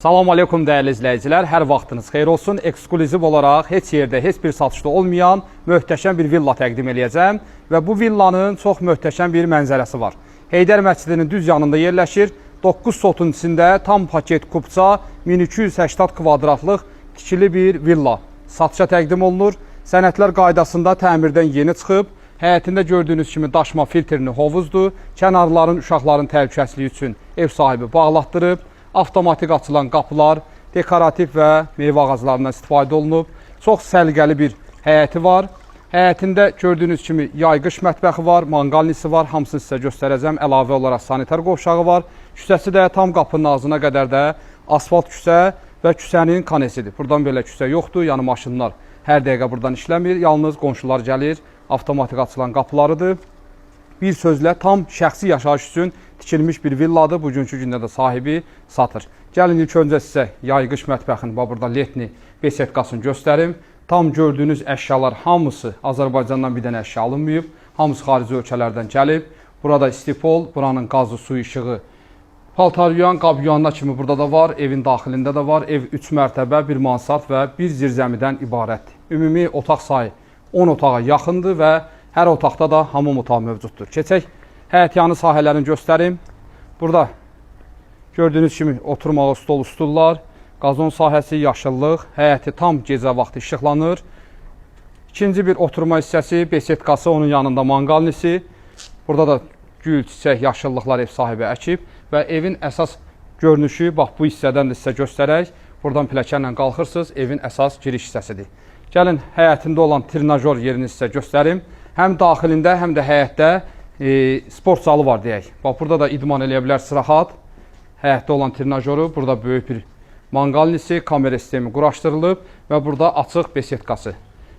Salam aleykum dəyərli izləyicilər, hər vaxtınız xeyir olsun. Ekskluziv olaraq heç yerdə, heç bir satışda olmayan möhtəşəm bir villa təqdim eləyəcəm və bu villanın çox möhtəşəm bir mənzərəsi var. Heydər məscidinin düz yanında yerləşir, 9 sotun içində tam paket kupça 1280 kvadratlıq tikili bir villa satışa təqdim olunur. Sənədlər qaydasında təmirdən yeni çıxıb, həyətində gördüyünüz kimi daşma filtrini hovuzdur, kənarların uşaqların təhlükəsizliyi üçün ev sahibi bağlatdırıb. Avtomatik açılan qapılar, dekorativ və meyvə ağaclarından istifadə olunub. Çox səliqəli bir həyəti var. Həyətində gördüyünüz kimi yayqış mətbəxi var, manqalnisi var. Hamısını sizə göstərəcəm. Əlavə olaraq sanitar qovşağı var. Küçəsi də tam qapının ağzına qədər də asfalt küçə və küçənin kanesidir. Buradan belə küçə yoxdur. Yəni maşınlar hər dəqiqə buradan işləmir. Yalnız qonşular gəlir. Avtomatik açılan qapılarıdır. Bir sözlə tam şəxsi yaşayış üçün tikilmiş bir villadır. Bugünkü gündə də sahibi satır. Gəlin ilk öncə sizə yayqış mətbəxinin, burada letni besetkasını göstərim. Tam gördüyünüz əşyalar hamısı Azərbaycandan bir dənə əşya alınmayıb. Hamısı xarici ölkələrdən gəlib. Burada istipol, buranın qazı, su işığı, paltar yuyan, qab yuyanına kimi burada da var. Evin daxilində də var. Ev 3 mərtəbə, 1 mansard və 1 zirzəmidən ibarətdir. Ümumi otaq sayı 10 otağa yaxındır və hər otaqda da hamam otağı mövcuddur. Keçək həyət yanı sahələrini göstərim. Burada gördüyünüz kimi oturmağı stol, stullar, qazon sahəsi, yaşıllıq, həyəti tam gecə vaxtı işıqlanır. İkinci bir oturma hissəsi, besetkası, onun yanında manqalnisi. Burada da gül, çiçək, yaşıllıqlar ev sahibi əkib və evin əsas görünüşü, bax bu hissədən də sizə göstərək. Buradan pilləkənlə qalxırsınız, evin əsas giriş hissəsidir. Gəlin həyətində olan trinajor yerini sizə göstərim. Həm daxilində, həm də həyətdə sport zalı var deyək. Bax, burada da idman eləyə bilərsiniz rahat. Həyətdə olan trenajoru, burada böyük bir manqalnisi, kamera sistemi quraşdırılıb və burada açıq besetkası.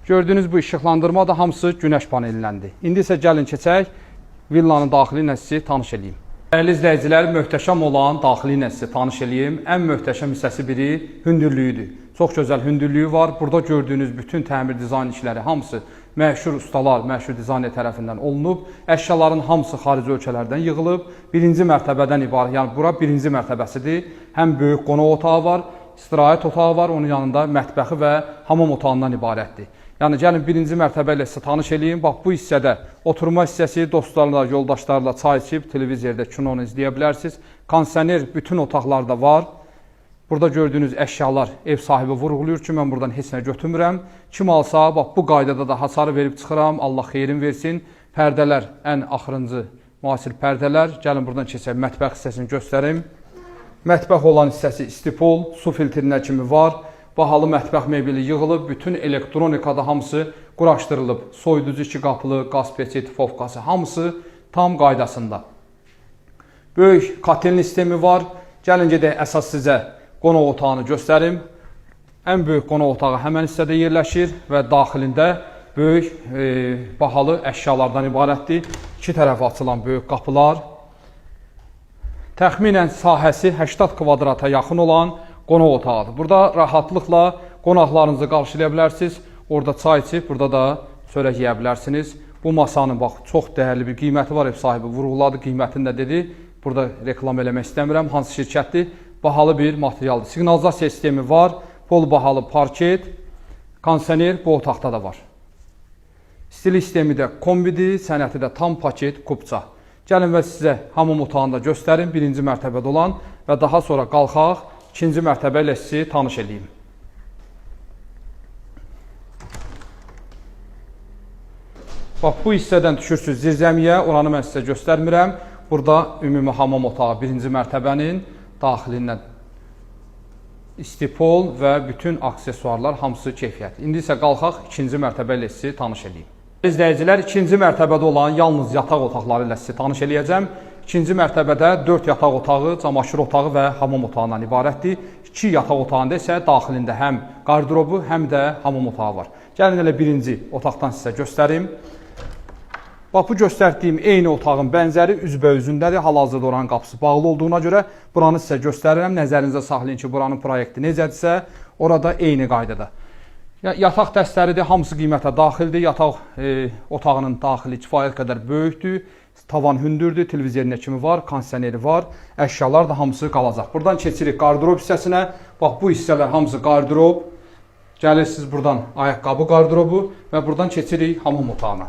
Gördüyünüz bu işıqlandırma da hamısı günəş panelindəndir. İndi isə gəlin keçək, villanın daxili ilə sizi tanış edeyim. Dəyərli izləyicilər, möhtəşəm olan daxili ilə sizi tanış edeyim. Ən möhtəşəm hissəsi biri hündürlüyüdür. Çox gözəl hündürlüyü var. Burada gördüyünüz bütün təmir dizayn işləri hamısı məşhur ustalar, məşhur dizayner tərəfindən olunub. Əşyaların hamısı xarici ölkələrdən yığılıb. Birinci mərtəbədən ibarət, yəni bura birinci mərtəbəsidir. Həm böyük qonaq otağı var, istirahət otağı var, onun yanında mətbəxi və hamam otağından ibarətdir. Yəni gəlin birinci mərtəbə ilə sizə tanış edeyim. Bax bu hissədə oturma hissəsi, dostlarla, yoldaşlarla çay içib, televizorda kinonu izləyə bilərsiniz. Kondisioner bütün otaqlarda var. Burada gördüyünüz əşyalar ev sahibi vurğulayır ki, mən buradan heç nə götürmürəm. Kim alsa, bax bu qaydada da hasarı verib çıxıram, Allah xeyrin versin. Pərdələr, ən axırıncı müasir pərdələr. Gəlin buradan keçək, mətbəx hissəsini göstərim. Mətbəx olan hissəsi istipol, su filtrinə kimi var. Bahalı mətbəx mebeli yığılıb, bütün elektronikada hamısı quraşdırılıb. Soyuducu 2 qapılı, qaz peçi, tifovkası, hamısı tam qaydasında. Böyük katelin sistemi var. Gəlin gedək, əsas sizə qonaq otağını göstərim. Ən böyük qonaq otağı həmən hissədə yerləşir və daxilində böyük bahalı əşyalardan ibarətdir. İki tərəfə açılan böyük qapılar. Təxminən sahəsi 80 kvadrata yaxın olan qonaq otağıdır. Burada rahatlıqla qonaqlarınızı qarşılaya bilərsiniz. Orada çay içib, burada da çörək yeyə bilərsiniz. Bu masanın bax, çox dəyərli bir qiyməti var, ev sahibi vurğuladı, qiymətini də dedi. Burada reklam eləmək istəmirəm, hansı şirkətdir? Bahalı bir materialdır. Siqnalizasiya sistemi var, pol bahalı parket, kondisioner bu otaqda da var. Stil sistemi də kombidir, sənəti də tam paket kupça. Gəlin və sizə hamam otağında göstərim, birinci mərtəbədə olan və daha sonra qalxaq, ikinci mərtəbə ilə sizi tanış edeyim. Bax, bu hissədən düşürsünüz zirzəmiyə, oranı mən sizə göstərmirəm. Burada ümumi hamam otağı birinci mərtəbənin daxilindən istipol və bütün aksesuarlar hamısı keyfiyyətli. İndi isə qalxaq, ikinci mərtəbə ilə sizi tanış edeyim. İzləyicilər, ikinci mərtəbədə olan yalnız yataq otaqları ilə sizi tanış edəcəm. İkinci mərtəbədə 4 yataq otağı, camaşır otağı və hamam otağından ibarətdir. 2 yataq otağında isə daxilində həm qardırobu, həm də hamam otağı var. Gəlin elə birinci otaqdan sizə göstərim. Bax, bu göstərdiyim eyni otağın bənzəri üzbəüzündədir. Hal-hazırda oranın qapısı bağlı olduğuna görə buranı sizə göstərirəm. Nəzərinizə saxlayın ki, buranın proyekti necədirsə, orada eyni qaydada. Yataq dəstəridir, hamısı qiymətə daxildir. Yataq otağının daxili kifayət qədər böyükdür. Tavan hündürdür, televizyon kimi var, kondisioneri var, əşyalar da hamısı qalacaq. Buradan keçirik qardırob hissəsinə. Bax, bu hissələr hamısı qardırob. Gəlirsiniz buradan ayaqqabı qardırobu və buradan keçirik hamam otağına.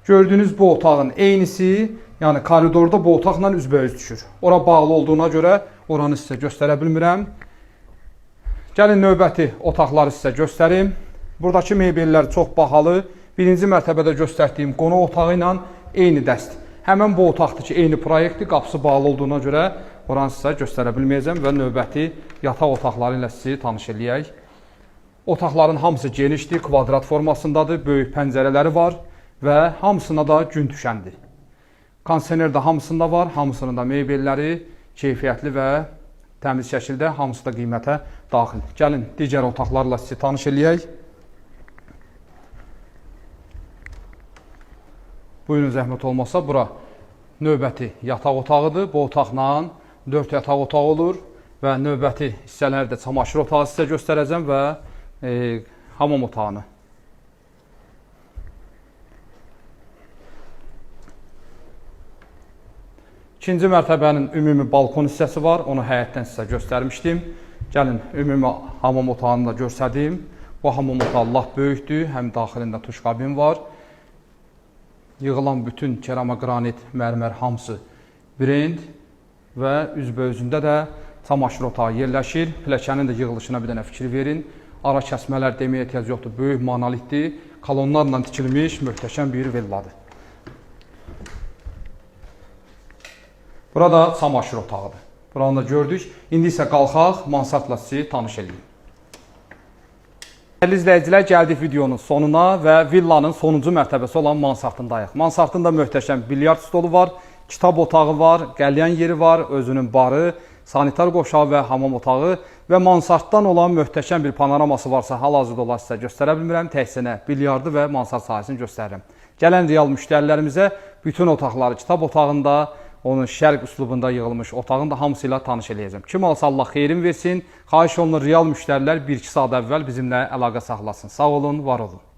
Gördüyünüz bu otağın eynisi, yəni koridorda bu otaqla üzbəüz düşür. Ora bağlı olduğuna görə oranı sizə göstərə bilmirəm. Gəlin növbəti otaqları sizə göstərim. Buradakı mebellər çox bahalı. Birinci mərtəbədə göstərdiyim qonaq otağı ilə eyni dəst. Həmən bu otaqdır ki, eyni proyektdir, qapısı bağlı olduğuna görə oranı sizə göstərə bilməyəcəm və növbəti yataq otaqları ilə sizi tanış eləyək. Otaqların hamısı genişdir, kvadrat formasındadır, böyük pəncərələri var və hamısına da gün düşəndir. Kondisioner də hamısında var, hamısının da mebelləri keyfiyyətli və təmiz şəkildə hamısı da qiymətə daxil. Gəlin, digər otaqlarla sizi tanış eləyək. Buyurun, zəhmət olmasa, bura növbəti yataq otağıdır. Bu otaqla 4 yataq otağı olur və növbəti hissələrdə çamaşır otağı sizə göstərəcəm və hamam otağını. İkinci mərtəbənin ümumi balkon hissəsi var, onu həyətdən sizə göstərmişdim. Gəlin, ümumi hamam otağını da göstərdim. Bu hamam otağı Allah böyükdür, həm daxilində tuş kabin var. Yığılan bütün keramogranit, mərmər hamısı brend və üzbözündə də çamaşır otağı yerləşir. Pilləkənin də yığılışına bir dənə fikir verin. Ara kəsmələr deməyə ehtiyac yoxdur, böyük monolitdir. Kolonlarla tikilmiş möhtəşəm bir villadır. Burada çamaşır otağıdır. Buranı da gördük. İndi isə qalxaq, mansardla sizi tanış edeyim. Dəyərli izləyicilər, gəldik videonun sonuna və villanın sonuncu mərtəbəsi olan mansardındayıq. Mansardında möhtəşəm bilyard stolu var, kitab otağı var, qəlyan yeri var, özünün barı, sanitar qoşağı və hamam otağı və mansarddan olan möhtəşəm bir panoraması varsa hal-hazırda olaraq sizə göstərə bilmirəm. Təksinə bilyardı və mansard sahəsini göstərirəm. Gələn real müştərilərimizə bütün otaqları kitab otağında, onun şərq üslubunda yığılmış otağın da hamısı ilə tanış eləyəcəm. Kim alsa Allah xeyrin versin. Xahiş olunur, real müştərilər 1-2 saat əvvəl bizimlə əlaqə saxlasın. Sağ olun, var olun.